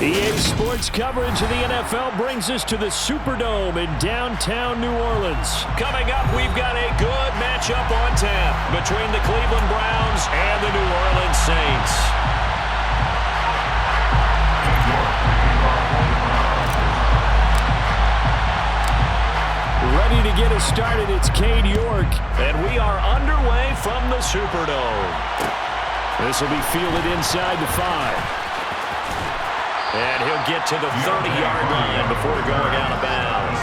EA Sports coverage of the NFL brings us to the Superdome in downtown New Orleans. Coming up, we've got a good matchup on tap between the Cleveland Browns and the New Orleans Saints. Ready to get us started, it's Cade York. And we are underway from the Superdome. This will be fielded inside the 5. And he'll get to the 30-yard line before going out of bounds.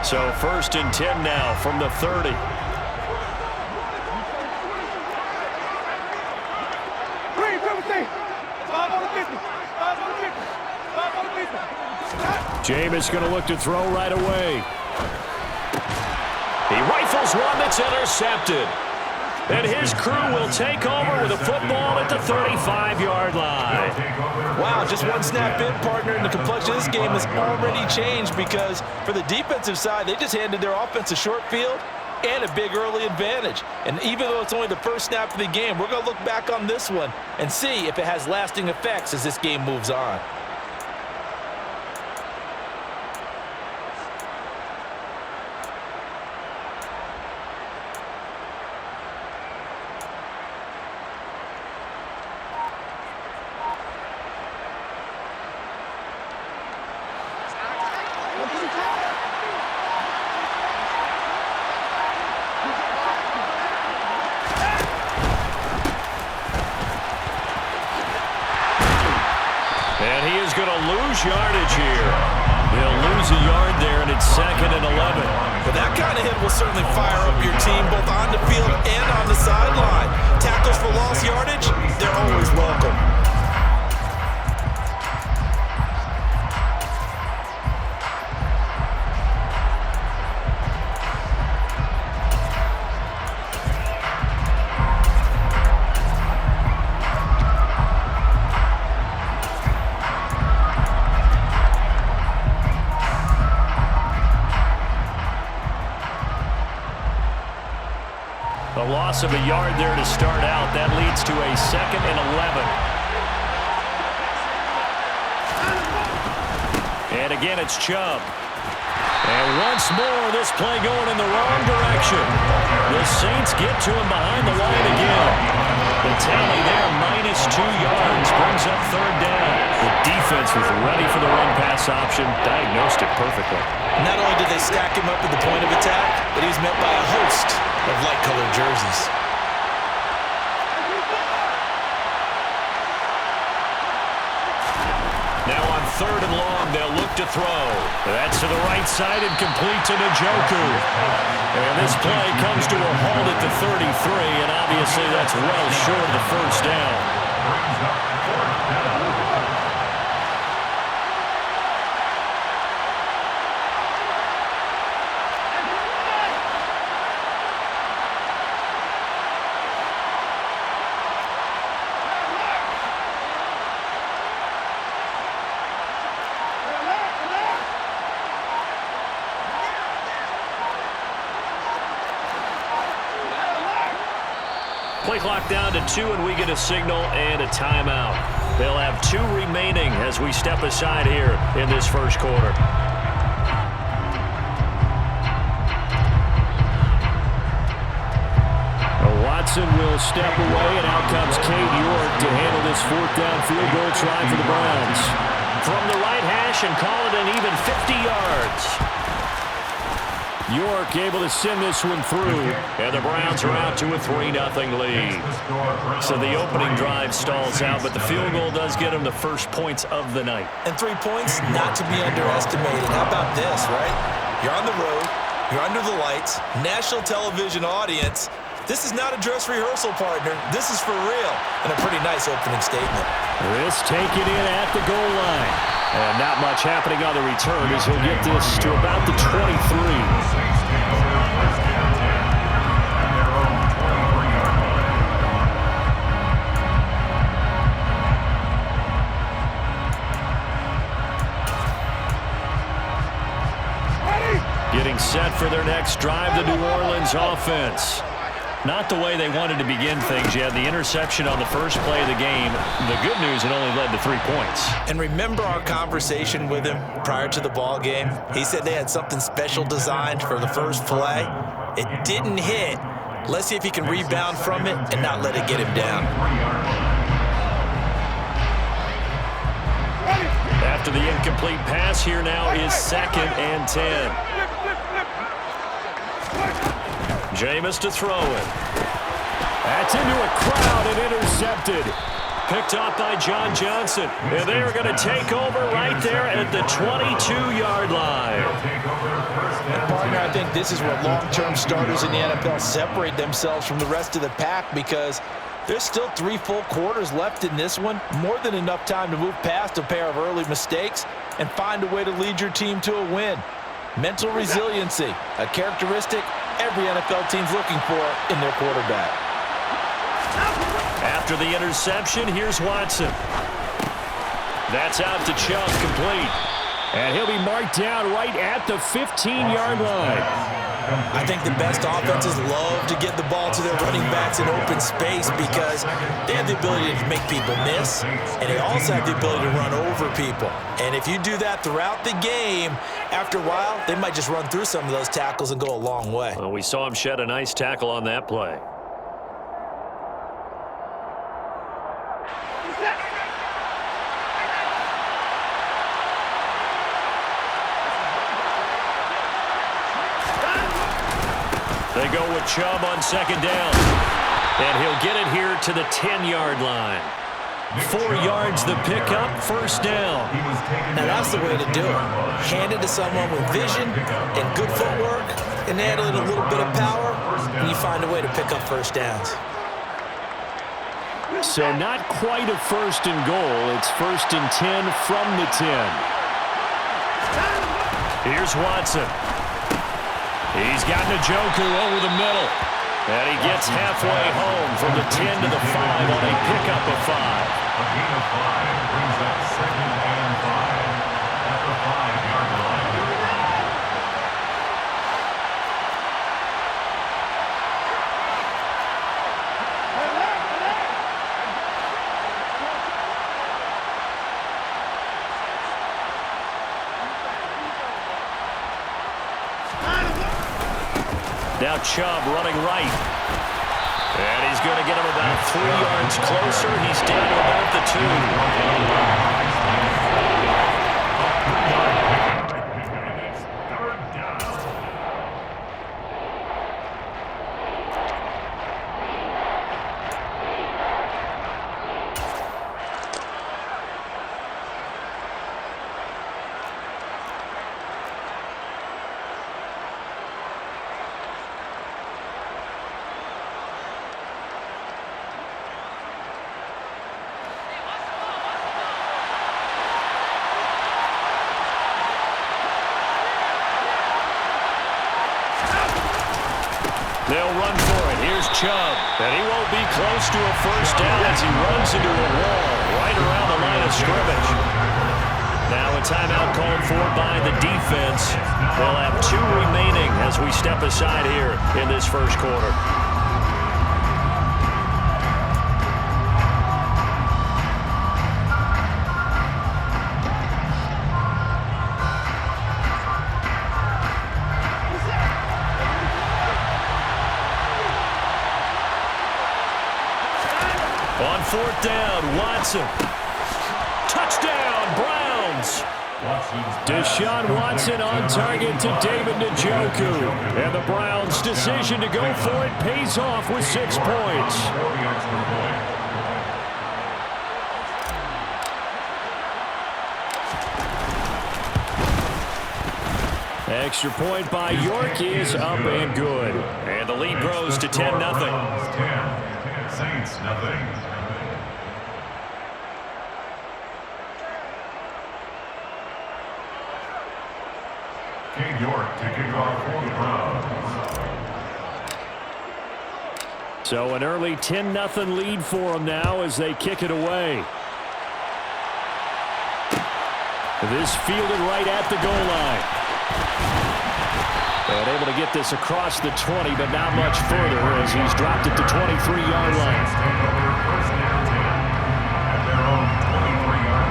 So 1st and 10 now from the 30. Jameis going to look to throw right away. He rifles one that's intercepted. And his crew will take over with a football at the 35-yard line. Wow, just one snap in, partner, and the complexion of this game has already changed because for the defensive side, they just handed their offense a short field and a big early advantage. And even though it's only the first snap of the game, we're going to look back on this one and see if it has lasting effects as this game moves on. And he is going to lose yardage here. He'll lose a yard there, and it's 2nd and 11. But that kind of hit will certainly fire up your team both on the field and on the sideline. Tackles for lost yardage, they're always welcome. A loss of a yard there to start out. That leads to a 2nd and 11. And again, it's Chubb. And once more, this play going in the wrong direction. The Saints get to him behind the line again. The tally there, -2 yards, brings up 3rd down. The defense was ready for the run-pass option, diagnosed it perfectly. Not only did they stack him up at the point of attack, but he was met by a host of light-colored jerseys. Now on 3rd and long, they'll look to throw. That's to the right side and complete to Njoku. And this play comes to a halt at the 33, and obviously that's well short of the 1st down. Play clock down to 2, and we get a signal and a timeout. They'll have 2 remaining as we step aside here in this 1st quarter. Watson will step away, and out comes Cade York to handle this 4th down field goal try for the Browns. From the right hash and call it an even 50 yards. York able to send this one through. And the Browns are out to a 3-0 lead. So the opening drive stalls out, but the field goal does get them the first points of the night. And 3 points, not to be underestimated. How about this, right? You're on the road, you're under the lights, national television audience. This is not a dress rehearsal, partner. This is for real. And a pretty nice opening statement. This taken in at the goal line. And not much happening on the return as he'll get this to about the 23. Getting set for their next drive, the New Orleans offense. Not the way they wanted to begin things. You had the interception on the first play of the game. The good news, it only led to 3 points. And remember our conversation with him prior to the ball game? He said they had something special designed for the first play. It didn't hit. Let's see if he can rebound from it and not let it get him down. After the incomplete pass, here now is 2nd and 10. Jameis to throw it. That's into a crowd and intercepted. Picked off by John Johnson. And they are going to take over right there at the 22-yard line. And partner, I think this is where long-term starters in the NFL separate themselves from the rest of the pack, because there's still 3 full quarters left in this one. More than enough time to move past a pair of early mistakes and find a way to lead your team to a win. Mental resiliency, a characteristic every NFL team's looking for in their quarterback. After the interception, here's Watson. That's out to Chubb, complete. And he'll be marked down right at the 15-yard line. I think the best offenses love to get the ball to their running backs in open space because they have the ability to make people miss, and they also have the ability to run over people. And if you do that throughout the game, after a while, they might just run through some of those tackles and go a long way. Well, we saw him shed a nice tackle on that play. They go with Chubb on 2nd down. And he'll get it here to the 10-yard line. 4 yards the pickup, 1st down. Now that's the way to do it. Hand it to someone with vision and good footwork, and add in a little bit of power, and you find a way to pick up 1st downs. So not quite a 1st and goal. It's 1st and 10 from the 10. Here's Watson. He's got Njoku over the middle. And he gets halfway home from the 10 to the 5 on a pickup of 5. A gain of 5 brings up 2nd and 5 at the 5-yard line. Now Chubb running right. And he's going to get him about 3 yards closer. He's down to about the 2. They'll run for it. Here's Chubb. And he won't be close to a 1st down as he runs into a wall right around the line of scrimmage. Now a timeout called for by the defense. They'll have 2 remaining as we step aside here in this 1st quarter. On 4th down, Watson. Touchdown, Browns. Deshaun Watson on target to David Njoku. And the Browns' decision to go for it pays off with 6 points. Extra point by York is up and good. And the lead grows to 10-0. Saints, nothing. King York to kick off for the Browns. So an early 10-0 lead for them now as they kick it away. This fielded right at the goal line. And able to get this across the 20, but not much further as he's dropped it to 23-yard line. First and 10 at their own 23-yard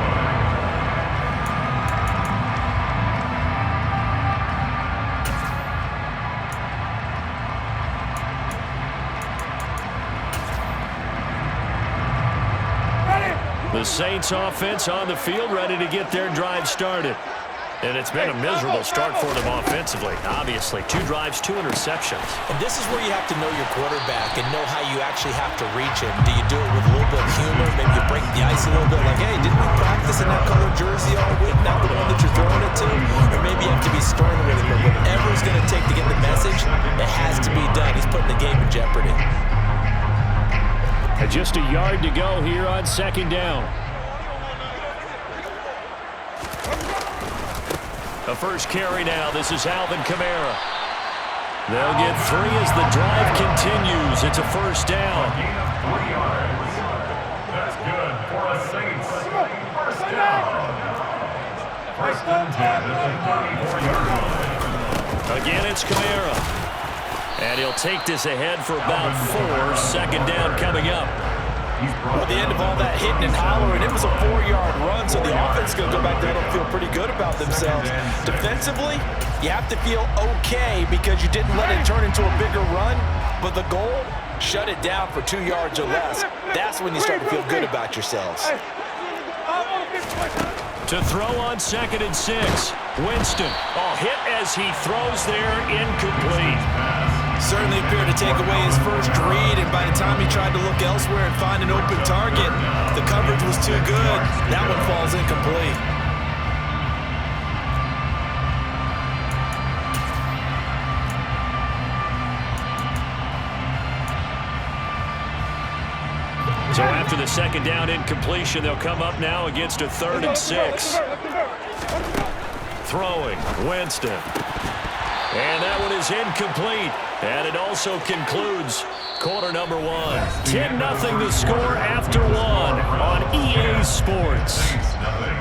line. The Saints offense on the field, ready to get their drive started. And it's been a miserable start for them offensively. Obviously, 2 drives, 2 interceptions. And this is where you have to know your quarterback and know how you actually have to reach him. Do you do it with a little bit of humor? Maybe you break the ice a little bit like, hey, didn't we practice in that color jersey all week? Not the one that you're throwing it to? Or maybe you have to be stern with him. But whatever it's going to take to get the message, it has to be done. He's putting the game in jeopardy. And just a yard to go here on 2nd down. The first carry now. This is Alvin Kamara. They'll get 3 as the drive continues. It's a 1st down. Gain of 3 yards. That's good for a Saints. 1st down. 1st and 10 at the 34-yard line. Again, it's Kamara. And he'll take this ahead for about 4. 2nd down coming up. Well, at the end of all that hitting and hollering, it was a 4-yard run, so the offense is going to go back there and feel pretty good about themselves. Defensively, you have to feel okay because you didn't let it turn into a bigger run, but the goal, shut it down for 2 yards or less. That's when you start to feel good about yourselves. To throw on 2nd and 6. Winston. Hit as he throws there, incomplete. Certainly appeared to take away his first read, and by the time he tried to look elsewhere and find an open target, the coverage was too good. That one falls incomplete. So after the 2nd down incompletion, they'll come up now against a 3rd and 6. Throwing, Winston. And that one is incomplete. And it also concludes quarter number 1. 10-0 the score after 1 on EA Sports. Saints nothing.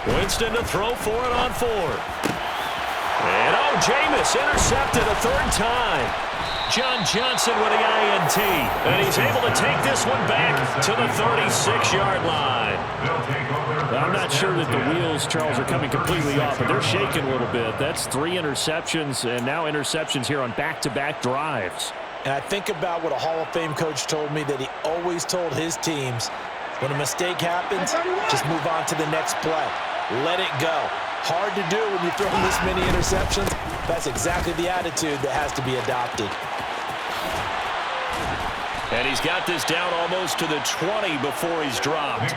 Winston to throw for it on 4. And Jameis intercepted a 3rd time. John Johnson with the INT. And he's able to take this one back to the 36-yard line. I'm not sure that the wheels, Charles, are coming completely off, but they're shaking a little bit. That's 3 interceptions, and now interceptions here on back-to-back drives. And I think about what a Hall of Fame coach told me, that he always told his teams, when a mistake happens, just move on to the next play. Let it go. Hard to do when you're throwing this many interceptions. That's exactly the attitude that has to be adopted. And he's got this down almost to the 20 before he's dropped.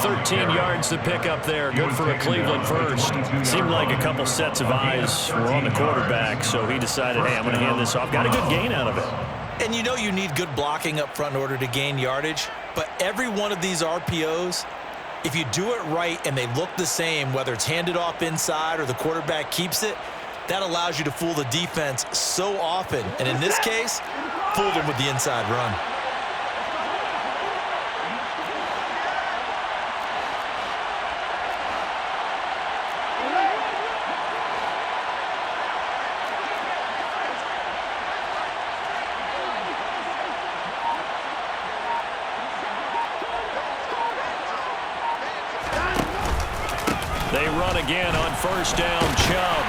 13 yards to pick up there. Good for a Cleveland first. Seemed like a couple sets of eyes were on the quarterback, so he decided, hey, I'm going to hand this off. Got a good gain out of it. And you know you need good blocking up front in order to gain yardage, but every one of these RPOs, if you do it right and they look the same, whether it's handed off inside or the quarterback keeps it, that allows you to fool the defense so often. And in this case, fooled them with the inside run. They run again on 1st down. Chubb.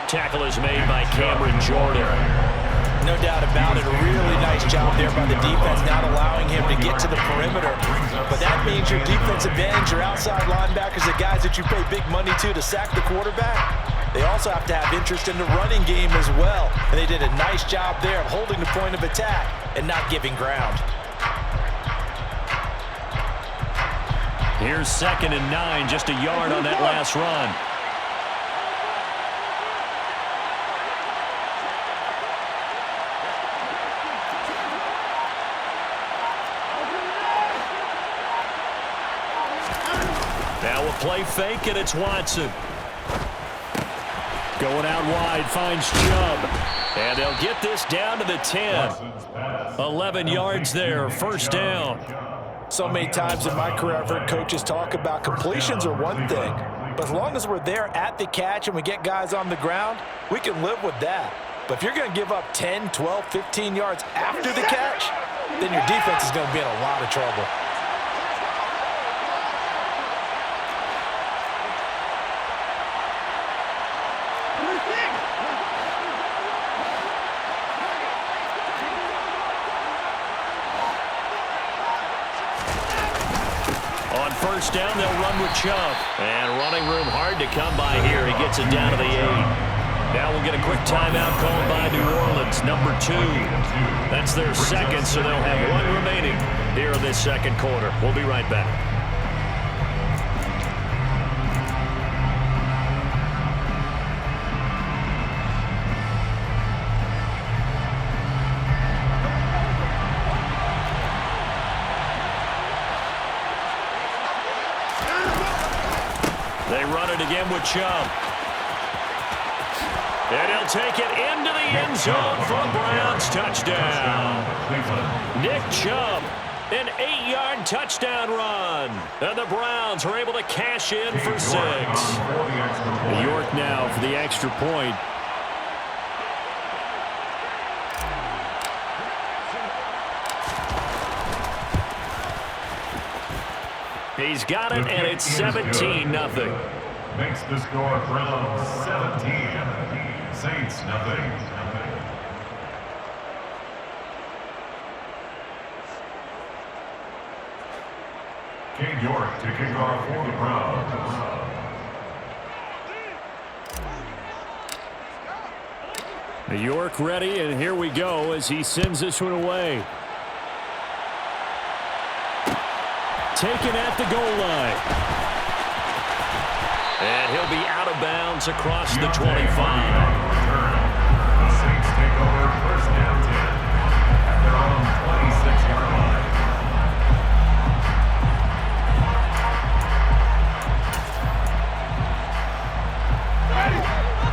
Tackle is made by Cameron Jordan. No doubt about it. A really nice job there by the defense, not allowing him to get to the perimeter. But that means your defensive ends, your outside linebackers, the guys that you pay big money to sack the quarterback, they also have to have interest in the running game as well. And they did a nice job there of holding the point of attack and not giving ground. Here's 2nd and 9, just a yard on that last run. Now a play fake, and it's Watson. Going out wide, finds Chubb. And they'll get this down to the 10. 11 yards there, first down. So many times in my career, I've heard coaches talk about completions are one thing, but as long as we're there at the catch and we get guys on the ground, we can live with that. But if you're going to give up 10, 12, 15 yards after the catch, then your defense is going to be in a lot of trouble. On first down, they'll run with Chubb. And running room hard to come by here. He gets it down to the 8. Now we'll get a quick timeout called by New Orleans, number 2. That's their second, so they'll have 1 remaining here in this second quarter. We'll be right back. They run it again with Chubb. And he'll take it into the end zone for a Browns touchdown. Nick Chubb, an 8-yard touchdown run. And the Browns are able to cash in for 6. New York now for the extra point. He's got it, and it's 17-0. Makes the score Browns 17. Saints nothing. King York to kick off for the Browns. New York ready, and here we go as he sends this one away. Taken at the goal line. And he'll be out of bounds across the 25. The Saints take over first down 10 at their own 26-yard line.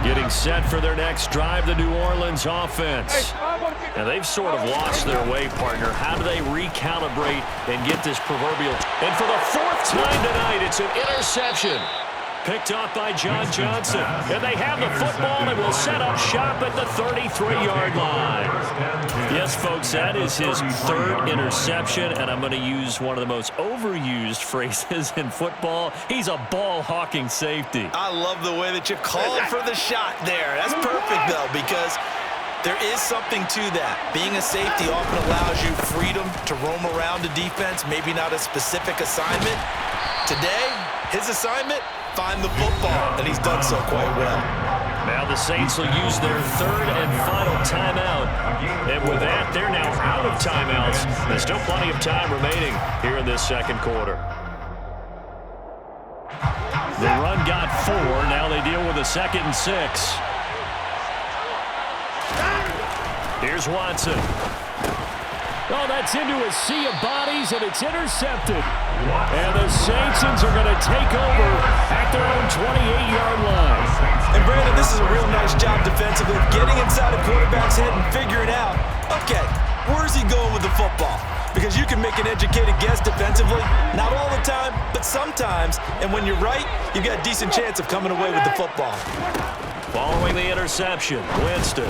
Getting set for their next drive, the New Orleans offense. And they've sort of lost their way, partner. How do they recalibrate and get this proverbial? And for the 4th time tonight, it's an interception. Picked off by John Johnson. And they have the football and will set up shop at the 33-yard line. Yes, folks, that is his 3rd interception, and I'm going to use one of the most overused phrases in football. He's a ball-hawking safety. I love the way that you called for the shot there. That's perfect, though, because there is something to that. Being a safety often allows you freedom to roam around the defense, maybe not a specific assignment. Today, his assignment, find the football, and he's done so quite well. Now the Saints will use their 3rd and final timeout. And with that, they're now out of timeouts. There's still plenty of time remaining here in this second quarter. The run got 4. Now they deal with a 2nd and 6. Here's Watson. Oh, that's into a sea of bodies, and it's intercepted. And the Saints are going to take over at their own 28-yard line. And, Brandon, this is a real nice job defensively, getting inside a quarterback's head and figuring out, okay, where's he going with the football? Because you can make an educated guess defensively, not all the time, but sometimes. And when you're right, you've got a decent chance of coming away with the football. Following the interception, Winston.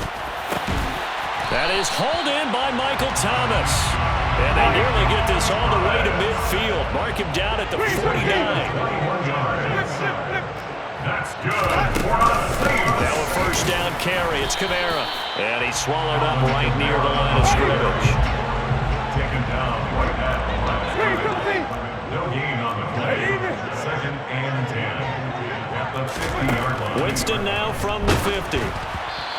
That is hauled in by Michael Thomas. And they nearly get this all the way to midfield. Mark him down at the 49. That's good for a Saints. Now a first down carry. It's Kamara. And he's swallowed up right near the line of scrimmage. Taken down right at the line of scrimmage. No gain on the play. 2nd and 10 at the 50-yard line. Winston now from the 50.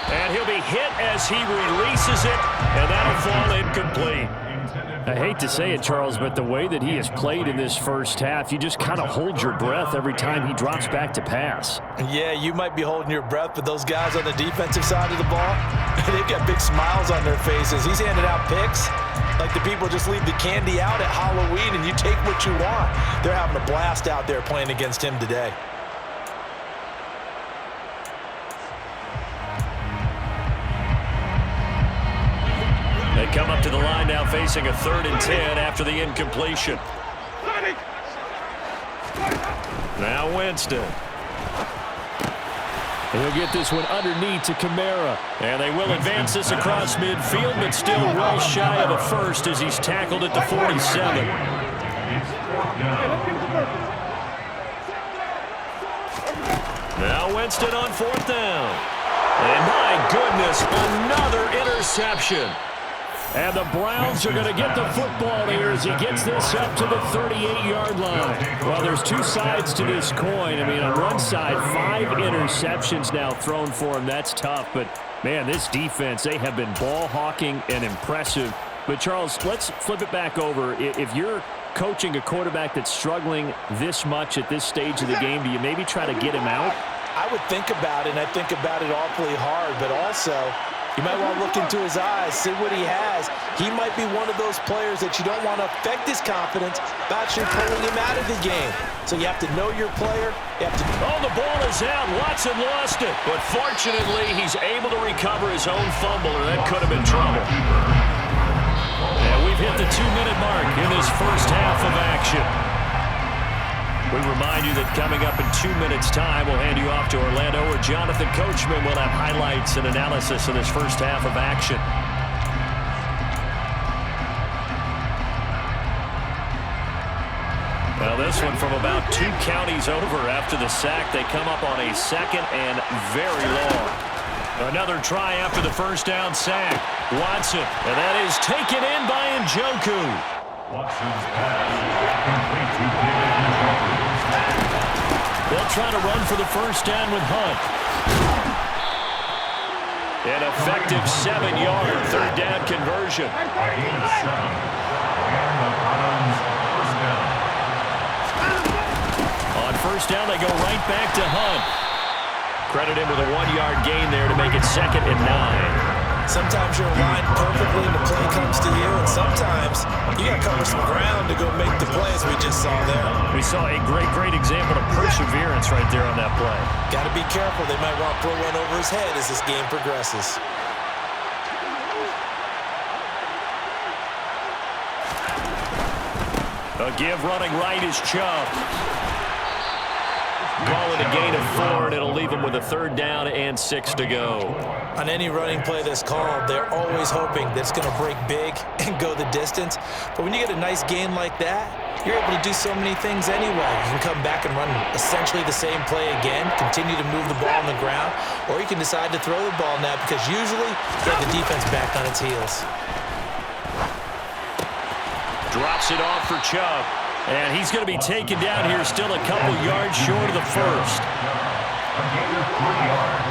And he'll be hit as he releases it, and that'll fall incomplete. I hate to say it, Charles, but the way that he has played in this first half, you just kind of hold your breath every time he drops back to pass. Yeah, you might be holding your breath, but those guys on the defensive side of the ball, They've got big smiles on their faces. He's handed out picks like the people just leave the candy out at Halloween and you take what you want. They're having a blast out there playing against him today. They come up to the line now facing a 3rd and 10 after the incompletion. Now Winston. He'll get this one underneath to Kamara. And they will advance this across midfield, but still well shy of a first as he's tackled at the 47. Now Winston on 4th down. And my goodness, another interception. And the Browns are going to get the football here as he gets this up to the 38-yard line. Well, there's two sides to this coin. I mean, on one side, 5 interceptions now thrown for him. That's tough. But, man, this defense, they have been ball hawking and impressive. But, Charles, let's flip it back over. If you're coaching a quarterback that's struggling this much at this stage of the game, do you maybe try to get him out? I would think about it, and I think about it awfully hard, but also you might want to look into his eyes, see what he has. He might be one of those players that you don't want to affect his confidence by actually pulling him out of the game. So you have to know your player. You have to. Oh, the ball is out. Watson lost it. But fortunately, he's able to recover his own fumble, or that could have been trouble. And we've hit the 2-minute mark in this first half of action. We remind you that coming up in 2 minutes' time, we'll hand you off to Orlando, where Jonathan Coachman will have highlights and analysis of this first half of action. Well, this one from about 2 counties over after the sack. They come up on a 2nd and very long. Another try after the first down sack. Watson, and that is taken in by Njoku. Watson's pass complete to David Njoku. They'll try to run for the first down with Hunt. An effective 7-yard third down conversion. Gain of 7. And the Browns first down. On first down, they go right back to Hunt. Credit him with a 1-yard gain there to make it 2nd and 9. Sometimes you're aligned perfectly and the play comes to you, and sometimes you got to cover some ground to go make the play, as we just saw there. We saw a great example of perseverance right there on that play. Got to be careful. They might want to throw one over his head as this game progresses. A give running right is Chubb. Call it a gain of 4, and it'll leave him with a 3rd down and 6 to go. On any running play that's called, they're always hoping that it's going to break big and go the distance. But when you get a nice gain like that, you're able to do so many things anyway. You can come back and run essentially the same play again, continue to move the ball on the ground, or you can decide to throw the ball now because usually you have the defense back on its heels. Drops it off for Chubb. And he's going to be taken down here still a couple yards short of the first. A gain of 3 yards.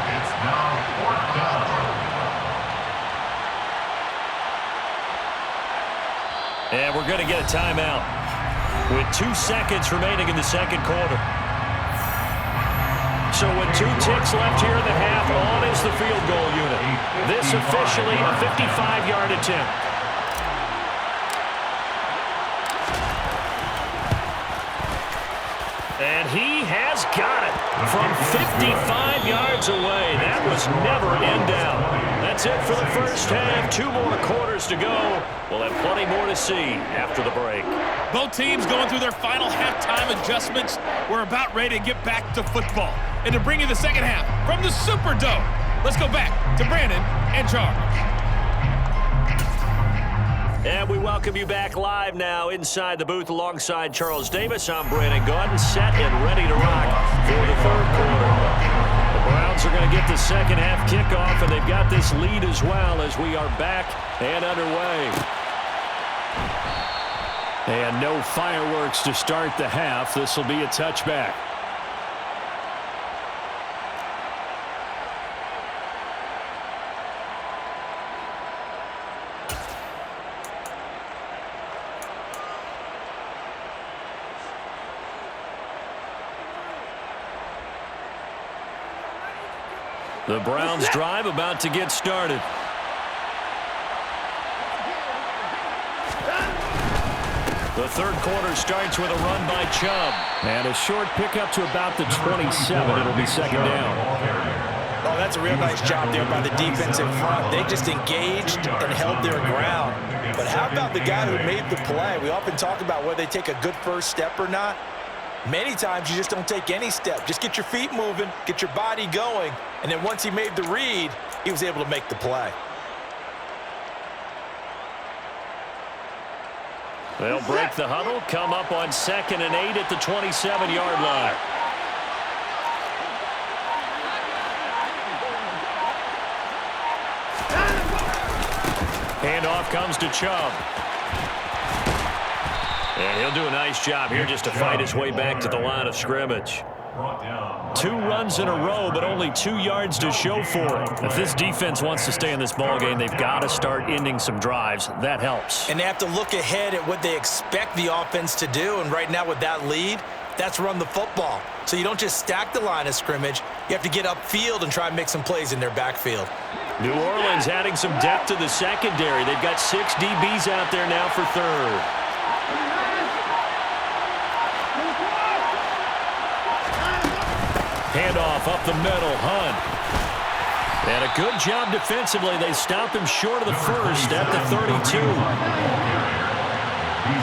It's now 4th down. And we're going to get a timeout with 2 seconds remaining in the second quarter. So with 2 ticks left here in the half, on is the field goal unit. This officially a 55-yard attempt. And he has got it from 55 yards away. That was never in doubt. That's it for the first half. 2 more quarters to go. We'll have plenty more to see after the break. Both teams going through their final halftime adjustments. We're about ready to get back to football. And to bring you the second half from the Superdome, let's go back to Brandon and Charles. And we welcome you back live now inside the booth alongside Charles Davis. I'm Brandon Gaudin, set and ready to rock for the third quarter. The Browns are going to get the second half kickoff, and they've got this lead as well as we are back and underway. And no fireworks to start the half. This will be a touchback. The Browns drive about to get started. The third quarter starts with a run by Chubb. And a short pickup to about the 27. It'll be second down. Oh, that's a real nice job there by the defensive front. They just engaged and held their ground. But how about the guy who made the play? We often talk about whether they take a good first step or not. Many times you just don't take any step. Just get your feet moving, get your body going, and then once he made the read, he was able to make the play. They'll break the huddle, come up on 2nd and 8 at the 27-yard line. Handoff comes to Chubb. And he'll do a nice job here just to fight his way back to the line of scrimmage. 2 runs in a row, but only 2 yards to show for it. If this defense wants to stay in this ballgame, they've got to start ending some drives. That helps. And they have to look ahead at what they expect the offense to do. And right now with that lead, that's run the football. So you don't just stack the line of scrimmage. You have to get upfield and try and make some plays in their backfield. New Orleans adding some depth to the secondary. They've got 6 DBs out there now for third. Handoff up the middle, Hunt. And a good job defensively. They stop him short of the first at the 32. He's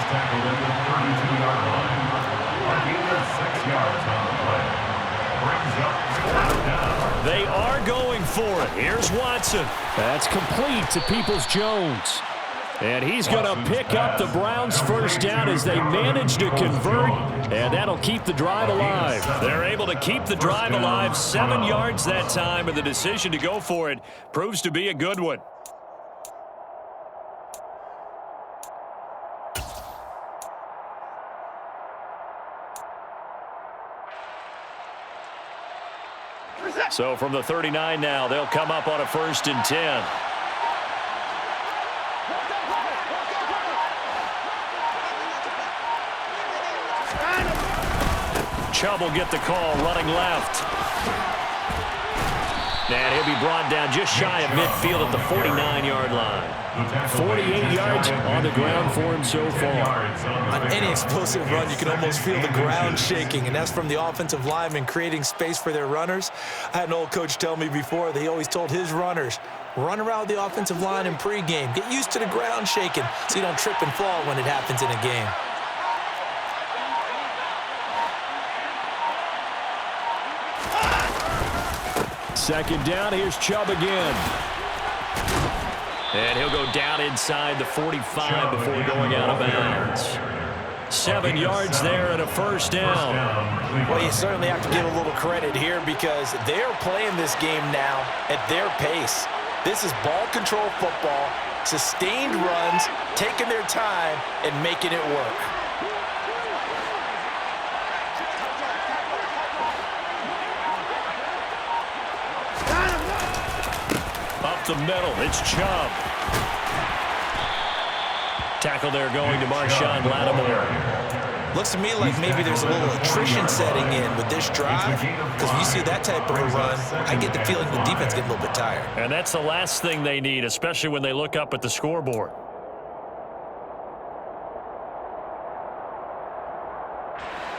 tackled at the 32-yard line. Marking the 6 yards on the play. Brings up 4th down. They are going for it. Here's Watson. That's complete to Peoples-Jones. And he's going to pick up the Browns' first down as they manage to convert, and that'll keep the drive alive. They're able to keep the drive alive, 7 yards that time, and the decision to go for it proves to be a good one. So from the 39 now, they'll come up on a 1st and 10. Chubb will get the call, running left. And he'll be brought down just shy of midfield at the 49-yard line. 48 yards on the ground for him so far. On any explosive run, you can almost feel the ground shaking, and that's from the offensive linemen creating space for their runners. I had an old coach tell me before, they always told his runners, run around the offensive line in pregame. Get used to the ground shaking so you don't trip and fall when it happens in a game. Second down, here's Chubb again. And he'll go down inside the 45 before going out of bounds. 7 yards there and a 1st down. Well, you certainly have to give a little credit here because they're playing this game now at their pace. This is ball control football, sustained runs, taking their time and making it work. Up the middle, it's Chubb. Tackle there going to Marshawn Lattimore. Looks to me like maybe there's a little attrition setting in with this drive because when you see that type of a run, I get the feeling the defense getting a little bit tired. And that's the last thing they need, especially when they look up at the scoreboard.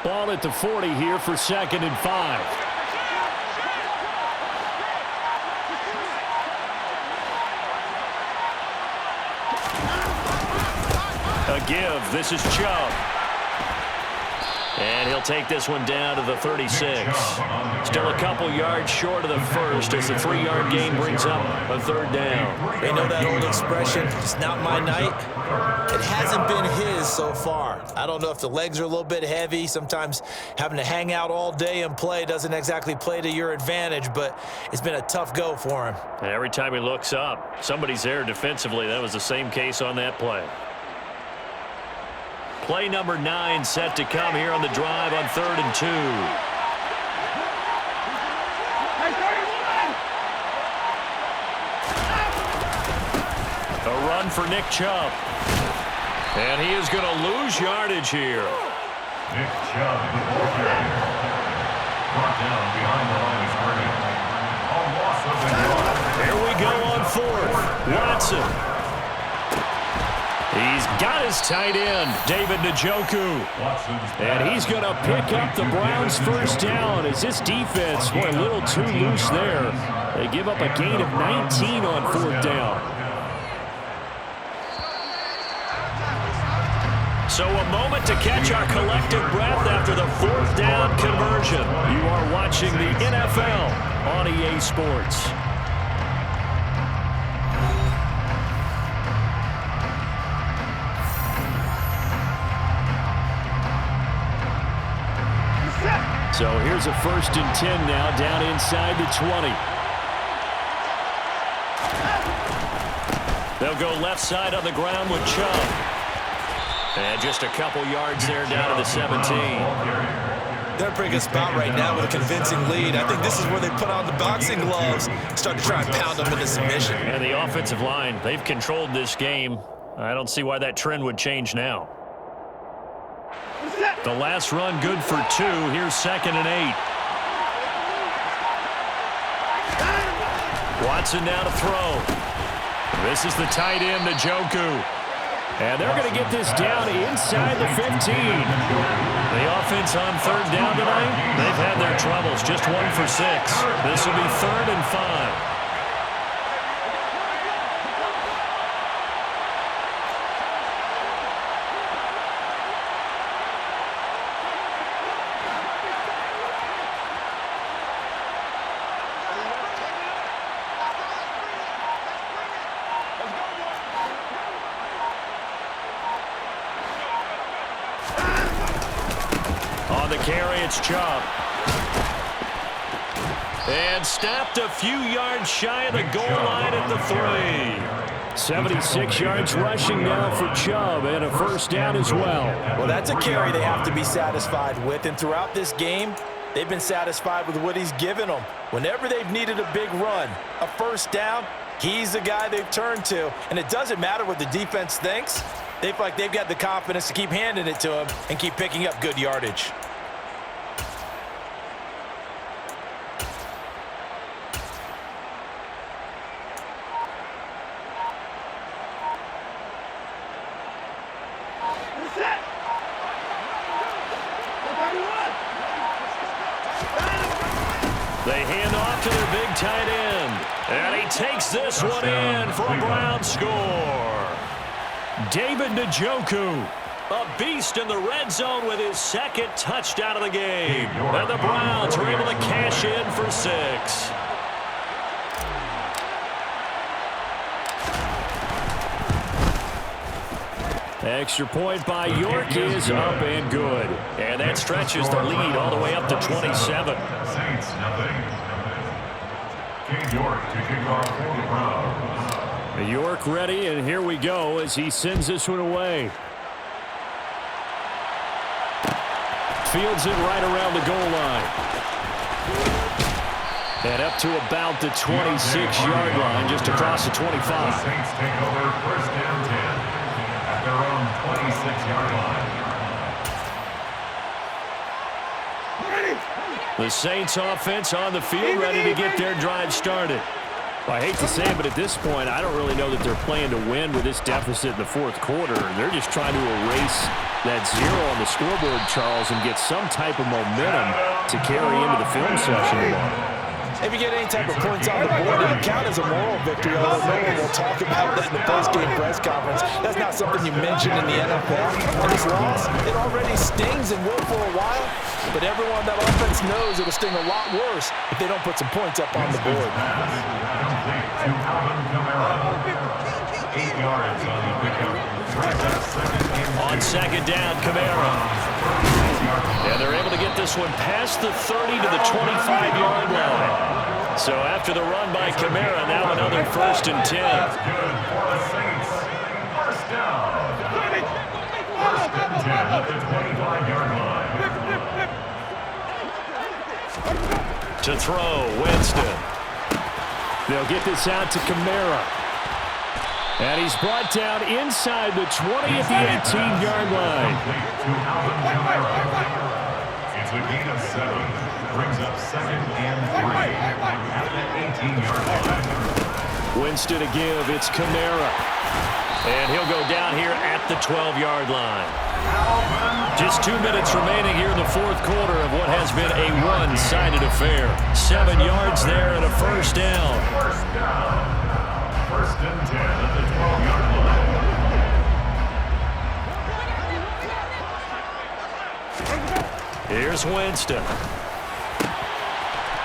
Ball at the 40 here for 2nd and 5. A give. This is Chubb. And he'll take this one down to the 36. Still a couple yards short of the first as the 3-yard gain brings up a 3rd down. They know that old expression, it's not my night. It hasn't been his so far. I don't know if the legs are a little bit heavy. Sometimes having to hang out all day and play doesn't exactly play to your advantage, but it's been a tough go for him. And every time he looks up, somebody's there defensively. That was the same case on that play. Play number 9 set to come here on the drive on 3rd and 2. A run for Nick Chubb. And he is going to lose yardage here. Nick Chubb, the 4th carry. Brought down behind the line of scrimmage. Here we go on fourth. Watson. He's got his tight end, David Njoku. And he's going to pick up the Browns' first down as this defense were a little too loose there. They give up a gain of 19 on fourth down. So a moment to catch our collective breath after the fourth down conversion. You are watching the NFL on EA Sports. So here's a 1st and 10 now down inside the 20. They'll go left side on the ground with Chubb. And just a couple yards there down to the 17. They're in a pretty good spot right now with a convincing lead. I think this is where they put on the boxing gloves, start to try and pound them into submission. And the offensive line, they've controlled this game. I don't see why that trend would change now. The last run good for 2. Here's 2nd and 8. Watson now to throw. This is the tight end, Njoku. And they're going to get this down inside the 15. The offense on 3rd down tonight, they've had their troubles. Just 1 for 6. This will be 3rd and 5. On the carry, it's Chubb. And stopped a few yards shy of the goal line at the 3. 76 yards rushing now for Chubb, and a 1st down as well. Well, that's a carry they have to be satisfied with, and throughout this game, they've been satisfied with what he's given them. Whenever they've needed a big run, a 1st down, he's the guy they've turned to, and it doesn't matter what the defense thinks. They feel like they've got the confidence to keep handing it to him and keep picking up good yardage. They hand off to their big tight end. And he takes this one in for a Browns score. David Njoku, a beast in the red zone with his 2nd touchdown of the game. And the Browns are able to cash in for 6. Extra point by York is up and good. And that stretches the lead all the way up to 27. Saints, nothing. King York to kick off for the Browns. York ready, and here we go as he sends this one away. Fields it right around the goal line. And up to about the 26-yard line, just across the 25. The Saints take over 1st and 10 at their own 26-yard line. The Saints offense on the field, ready to get their drive started. Well, I hate to say it, but at this point, I don't really know that they're playing to win with this deficit in the 4th quarter. They're just trying to erase that 0 on the scoreboard, Charles, and get some type of momentum to carry into the film session tomorrow. If you get any type of points on the board, it'll count as a moral victory, although no one will talk about that in the post-game press conference. That's not something you mention in the NFL. And this loss, it already stings and will for a while, but everyone on that offense knows it'll sting a lot worse if they don't put some points up on the board. On 2nd down, Kamara. And they're able to get this one past the 30 to the 25-yard line. So after the run by Kamara, now another 1st and 10. That's good for the Saints. 1st down. 1st and 10 at the 25-yard line. To throw, Winston. They'll get this out to Kamara. And he's brought down inside the 20 at the 18-yard line. It's a gain of 7. Brings up 2nd and 3 at the Winston to give. It's Kamara. And he'll go down here at the 12-yard line. Just 2 minutes remaining here in the fourth quarter of what has been a one-sided affair. 7 yards there and a first down. First down. First and 10 at the 12-yard line. Here's Winston.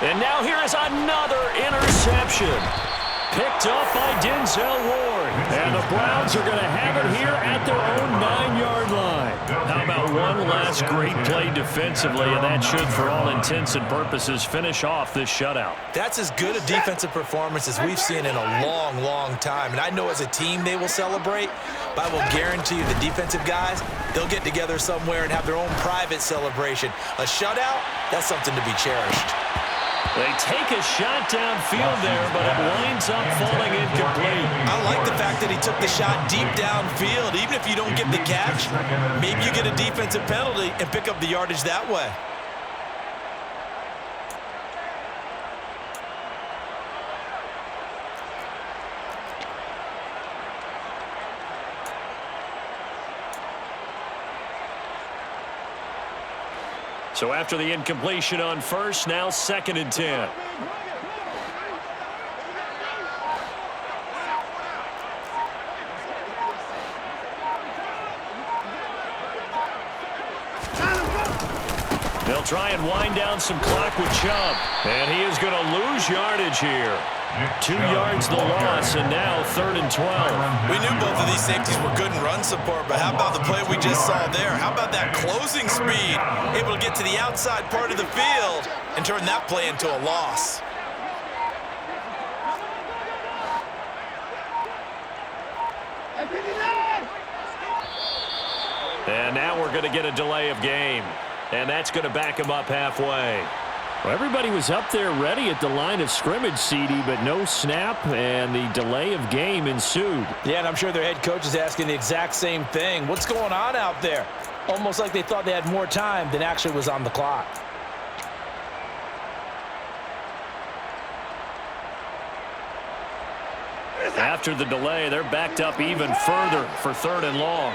And now here is another interception. Picked up by Denzel Ward. And the Browns are going to have it here at their own 9-yard line. How about one last great play defensively, and that should, for all intents and purposes, finish off this shutout. That's as good a defensive performance as we've seen in a long, long time. And I know as a team they will celebrate, but I will guarantee you the defensive guys, they'll get together somewhere and have their own private celebration. A shutout, that's something to be cherished. They take a shot downfield there, but it winds up falling incomplete. I like the fact that he took the shot deep downfield. Even if you don't get the catch, maybe you get a defensive penalty and pick up the yardage that way. So after the incompletion on first, now 2nd and 10. They'll try and wind down some clock with Chubb. And he is going to lose yardage here. 2 yards the loss, and now 3rd and 12. We knew both of these safeties were good in run support, but how about the play we just saw there? How about that closing speed? Able to get to the outside part of the field and turn that play into a loss. And now we're going to get a delay of game. And that's going to back him up halfway. Well, everybody was up there ready at the line of scrimmage, CD, but no snap, and the delay of game ensued. Yeah, and I'm sure their head coach is asking the exact same thing. What's going on out there? Almost like they thought they had more time than actually was on the clock. After the delay, they're backed up even further for 3rd and long.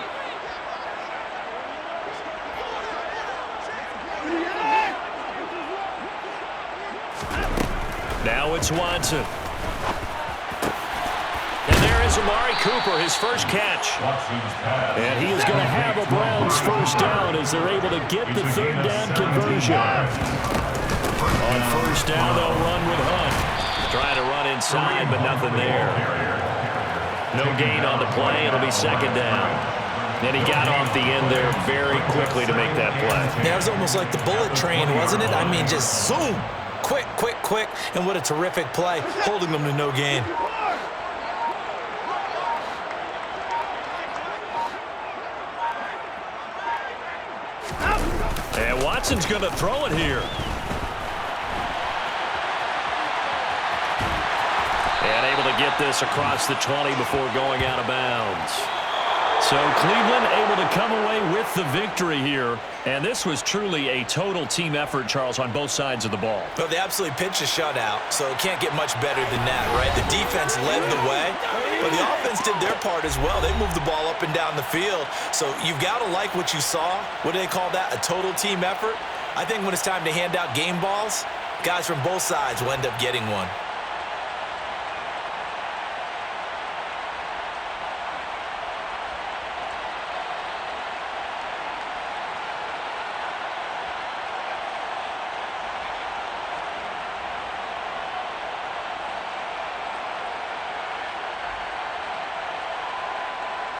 Now it's Watson. And there is Amari Cooper, his first catch. And he is going to have a Browns first down as they're able to get the 3rd down conversion. On first down, they'll run with Hunt. Trying to run inside, but nothing there. No gain on the play. It'll be 2nd down. And he got off the end there very quickly to make that play. That was almost like the bullet train, wasn't it? I mean, just zoom. Quick, quick, quick. And what a terrific play, holding them to no gain. And Watson's going to throw it here. And able to get this across the 20 before going out of bounds. So Cleveland able to come away with the victory here. And this was truly a total team effort, Charles, on both sides of the ball. Well, they absolutely pitched a shutout, so it can't get much better than that, right? The defense led the way, but the offense did their part as well. They moved the ball up and down the field. So you've got to like what you saw. What do they call that? A total team effort? I think when it's time to hand out game balls, guys from both sides will end up getting one.